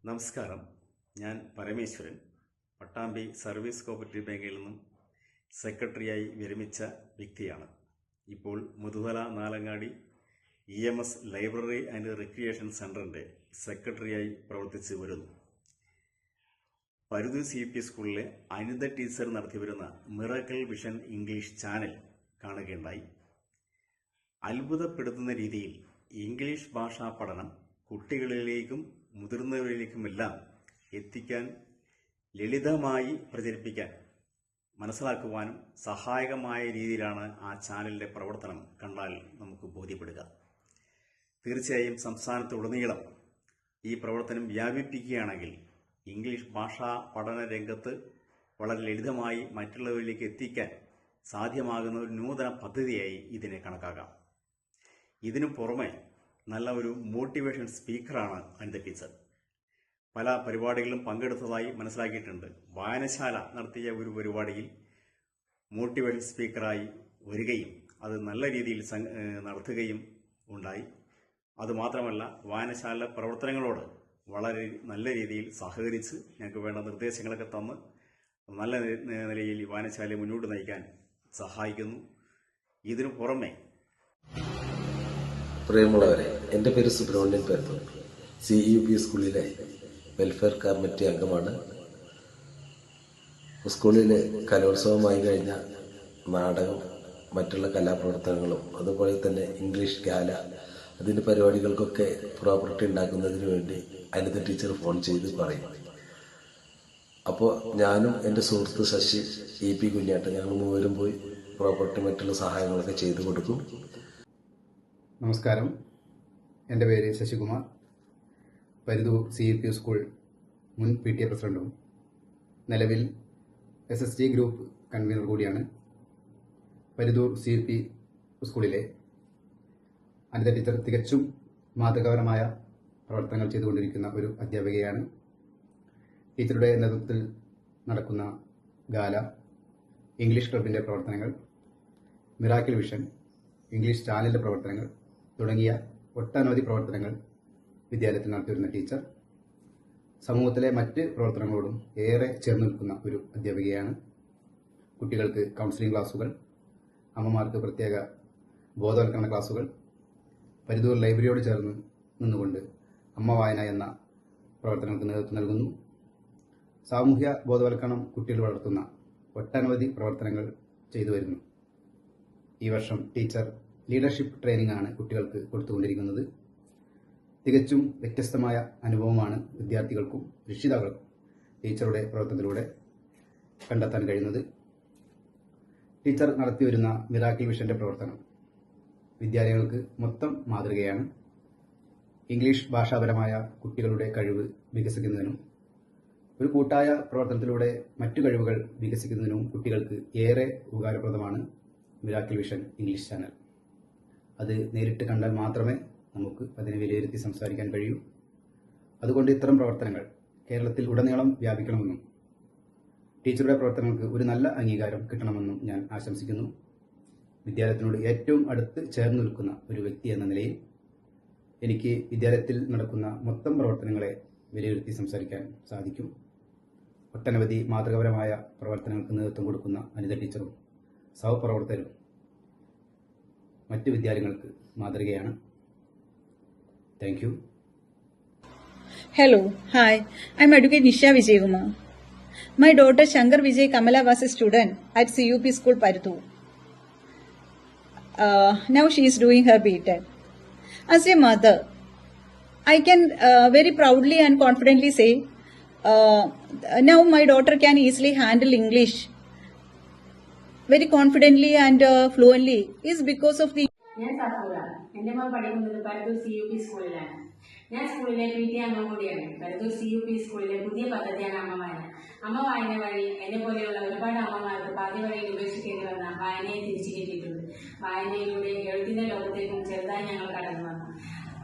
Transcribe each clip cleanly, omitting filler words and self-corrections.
നമസ്കാരം. ഞാൻ Parameswaran, Pattambi service cooperative ബാങ്കിൽ നിന്നും സെക്രട്ടറിയായി വിരമിച്ച വ്യക്തിയാണ്. ഇപ്പോൾ Muthuthala Nalangadi EMS library and recreation സെൻ്ററിൻ്റെ സെക്രട്ടറിയായി പ്രവർത്തിച്ചു വരുന്നു. പരുതൂർ CUP സ്കൂളിലെ അനിത ടീച്ചർ നടത്തിവരുന്ന മിറാക്കിൾ വിഷൻ ഇംഗ്ലീഷ് ചാനൽ കാണുകയുണ്ടായി. അത്ഭുതപ്പെടുത്തുന്ന രീതിയിൽ ഇംഗ്ലീഷ് ഭാഷാ പഠനം കുട്ടികളിലേക്കും മുതിർന്നവരിലേക്കുമെല്ലാം എത്തിക്കാൻ, ലളിതമായി പ്രചരിപ്പിക്കാൻ, മനസ്സിലാക്കുവാനും സഹായകമായ രീതിയിലാണ് ആ ചാനലിൻ്റെ പ്രവർത്തനം കണ്ടാൽ നമുക്ക് ബോധ്യപ്പെടുക. തീർച്ചയായും സംസ്ഥാനത്തുടനീളം ഈ പ്രവർത്തനം വ്യാപിപ്പിക്കുകയാണെങ്കിൽ ഇംഗ്ലീഷ് ഭാഷാ പഠന രംഗത്ത് വളരെ ലളിതമായി മറ്റുള്ളവരിലേക്ക് എത്തിക്കാൻ സാധ്യമാകുന്ന ഒരു നൂതന പദ്ധതിയായി ഇതിനെ കണക്കാക്കാം. ഇതിനു പുറമെ നല്ല ഒരു മോട്ടിവേഷൻ സ്പീക്കറാണ് അനിത ടീച്ചർ. പല പരിപാടികളിലും പങ്കെടുത്തതായി മനസ്സിലാക്കിയിട്ടുണ്ട്. വായനശാല നടത്തിയ ഒരു പരിപാടിയിൽ മോട്ടിവേഷൻ സ്പീക്കറായി വരികയും അത് നല്ല രീതിയിൽ നടത്തുകയും ഉണ്ടായി. അതുമാത്രമല്ല, വായനശാല പ്രവർത്തനങ്ങളോട് വളരെ നല്ല രീതിയിൽ സഹകരിച്ച് ഞങ്ങൾക്ക് വേണ്ട നിർദ്ദേശങ്ങളൊക്കെ തന്ന് നല്ല നിലയിൽ വായനശാലയെ മുന്നോട്ട് നയിക്കാൻ സഹായിക്കുന്നു. ഇതിനു പുറമെ പ്രിയമുള്ളവരെ, എൻ്റെ പേര് സുബ്രഹ്മണ്യൻ പേർത്ത്, CUP സ്കൂളിലെ വെൽഫെയർ കമ്മിറ്റി അംഗമാണ്. സ്കൂളിൽ കലോത്സവമായി കഴിഞ്ഞ നാടകം, മറ്റുള്ള കലാപ്രവർത്തനങ്ങളും അതുപോലെ തന്നെ ഇംഗ്ലീഷ് ഗാല, അതിൻ്റെ പരിപാടികൾക്കൊക്കെ പ്രോപ്പർട്ടി ഉണ്ടാക്കുന്നതിന് വേണ്ടി അനിത ടീച്ചർ ഫോൺ ചെയ്ത് പറയും. അപ്പോൾ ഞാനും എൻ്റെ സുഹൃത്ത് ശശി EP കുഞ്ഞാട്ട് ഞങ്ങൾ മൂവരും പോയി പ്രോപ്പർട്ടി മറ്റുള്ള സഹായങ്ങളൊക്കെ ചെയ്തു കൊടുക്കും. നമസ്കാരം. എൻ്റെ പേര് ശശികുമാർ, പരുതൂർ CUP സ്കൂൾ മുൻ PTA പ്രസിഡന്റും നിലവിൽ SSG ഗ്രൂപ്പ് കൺവീനർ കൂടിയാണ്. പരുതൂർ CUP സ്കൂളിലെ അനിത ടീച്ചർ തികച്ചും മാതൃകാപരമായ പ്രവർത്തനങ്ങൾ ചെയ്തുകൊണ്ടിരിക്കുന്ന ഒരു അധ്യാപികയാണ്. ടീച്ചറുടെ നേതൃത്വത്തിൽ നടക്കുന്ന ഗാല, ഇംഗ്ലീഷ് ക്ലബിൻ്റെ പ്രവർത്തനങ്ങൾ, മിറാക്കിൾ വിഷൻ ഇംഗ്ലീഷ് ചാനലിൻ്റെ പ്രവർത്തനങ്ങൾ തുടങ്ങിയ ഒട്ടനവധി പ്രവർത്തനങ്ങൾ വിദ്യാലയത്തിൽ നടത്തിവരുന്ന ടീച്ചർ സമൂഹത്തിലെ മറ്റ് പ്രവർത്തനങ്ങളോടും ഏറെ ചേർന്ന് നിൽക്കുന്ന ഒരു അധ്യാപികയാണ്. കുട്ടികൾക്ക് കൗൺസിലിംഗ് ക്ലാസുകൾ, അമ്മമാർക്ക് പ്രത്യേക ബോധവൽക്കരണ ക്ലാസുകൾ, പരുതൂർ ലൈബ്രറിയോട് ചേർന്ന് നിന്നുകൊണ്ട് അമ്മ വായന എന്ന പ്രവർത്തനങ്ങൾക്ക് നേതൃത്വം നൽകുന്നു. സാമൂഹ്യ ബോധവൽക്കരണം കുട്ടികൾ വളർത്തുന്ന ഒട്ടനവധി പ്രവർത്തനങ്ങൾ ചെയ്തു വരുന്നു. ഈ വർഷം ടീച്ചർ ലീഡർഷിപ്പ് ട്രെയിനിങ് ആണ് കുട്ടികൾക്ക് കൊടുത്തുകൊണ്ടിരിക്കുന്നത്. തികച്ചും വ്യത്യസ്തമായ അനുഭവമാണ് വിദ്യാർത്ഥികൾക്കും രക്ഷിതാക്കൾക്കും ടീച്ചറുടെ പ്രവർത്തനത്തിലൂടെ കണ്ടെത്താൻ കഴിയുന്നത്. ടീച്ചർ നടത്തിവരുന്ന മിറാക്കിൾ വിഷന്റെ പ്രവർത്തനം വിദ്യാലയങ്ങൾക്ക് മൊത്തം മാതൃകയാണ്. ഇംഗ്ലീഷ് ഭാഷാപരമായ കുട്ടികളുടെ കഴിവ് വികസിക്കുന്നതിനും ഒരു കൂട്ടായ പ്രവർത്തനത്തിലൂടെ മറ്റു കഴിവുകൾ വികസിക്കുന്നതിനും കുട്ടികൾക്ക് ഏറെ ഉപകാരപ്രദമാണ് മിറാക്കിൾ വിഷൻ ഇംഗ്ലീഷ് ചാനൽ. അത് നേരിട്ട് കണ്ടാൽ മാത്രമേ നമുക്ക് അതിനെ വിലയിരുത്തി സംസാരിക്കാൻ കഴിയൂ. അതുകൊണ്ട് ഇത്തരം പ്രവർത്തനങ്ങൾ കേരളത്തിൽ ഉടനീളം വ്യാപിക്കണമെന്നും ടീച്ചറുടെ പ്രവർത്തനങ്ങൾക്ക് ഒരു നല്ല അംഗീകാരം കിട്ടണമെന്നും ഞാൻ ആശംസിക്കുന്നു. വിദ്യാലയത്തിനോട് ഏറ്റവും അടുത്ത് ചേർന്ന് നിൽക്കുന്ന ഒരു വ്യക്തി എന്ന നിലയിൽ എനിക്ക് വിദ്യാലയത്തിൽ നടക്കുന്ന മൊത്തം പ്രവർത്തനങ്ങളെ വിലയിരുത്തി സംസാരിക്കാൻ സാധിക്കും. ഒട്ടനവധി മാതൃകാപരമായ പ്രവർത്തനങ്ങൾക്ക് നേതൃത്വം കൊടുക്കുന്ന അനിത ടീച്ചറും സഹപ്രവർത്തകരും മറ്റ് വിദ്യാലയങ്ങൾക്ക് മാതൃകയാണ്. Thank you. Hello, hi, I'm Advocate Nisha Vijaykumar. My daughter Shankar Vijay Kamala was a student at CUP School Paruthu. Now she is doing her BTech. As a mother, I can very proudly and confidently say now my daughter can easily handle English very confidently and fluently is because of the. ഞാൻ സഫൂറ. എൻ്റെ മോൻ പഠിക്കുന്നത് Paruthur CUP സ്കൂളിലാണ്. ഞാൻ സ്കൂളിലെ PTA അംഗം കൂടിയാണ്. Paruthur CUP സ്കൂളിലെ പുതിയ പദ്ധതിയാണ് അമ്മ വായന. അമ്മ വായന വഴി എന്നെ പോലെയുള്ള ഒരുപാട് അമ്മമാർക്ക് പാതി വഴിയിൽ ഉപേക്ഷിക്കേണ്ടി വന്ന വായനയെ തിരിച്ചു കിട്ടിയിട്ടുണ്ട്. വായനയിലൂടെ എഴുത്തിന്റെ ലോകത്തേക്കും ചെറുതായി ഞങ്ങൾ കടന്നു വന്നു.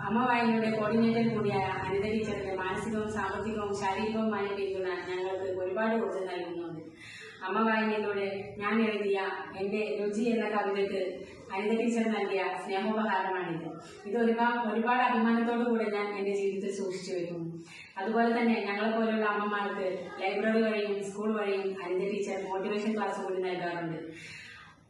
അമ്മ വായനയുടെ കോർഡിനേറ്റർ കൂടിയായ അനിത ടീച്ചറിന്റെ മാനസികവും സാമ്പത്തികവും ശാരീരികവുമായ പിന്തുണ ഞങ്ങൾക്ക് ഒരുപാട് ഊർജ്ജം നൽകുന്നുണ്ട്. അമ്മ വായനയിലൂടെ ഞാൻ എഴുതിയ എൻ്റെ രുചി എന്ന കവിതയ്ക്ക് അനിത ടീച്ചർ നൽകിയ സ്നേഹോപഹാരമാണിത്. ഇത് ഒരുപാട് അഭിമാനത്തോടു കൂടെ ഞാൻ എൻ്റെ ജീവിതത്തിൽ സൂക്ഷിച്ചു വെക്കുന്നു. അതുപോലെ തന്നെ ഞങ്ങളെ പോലെയുള്ള അമ്മമാർക്ക് ലൈബ്രറി വഴിയും സ്കൂൾ വഴിയും അനിത ടീച്ചർ മോട്ടിവേഷൻ ക്ലാസ് കൂടി നൽകാറുണ്ട്.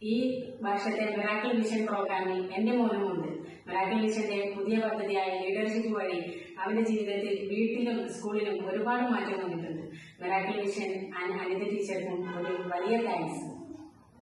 ഈ വർഷത്തെ മിറാക്കിൾ വിഷൻ പ്രോഗ്രാമിൽ എന്റെ മോനുമുണ്ട്. മിറാക്കിൾ വിഷന്റെ പുതിയ പദ്ധതിയായ ലീഡർഷിപ്പ് വഴി അവന്റെ ജീവിതത്തിൽ വീട്ടിലും സ്കൂളിലും ഒരുപാട് മാറ്റം വന്നിട്ടുണ്ട്. മിറാക്കിൾ വിഷൻ അനിത ടീച്ചർക്കും ഒരു വലിയ താങ്ക്സ്.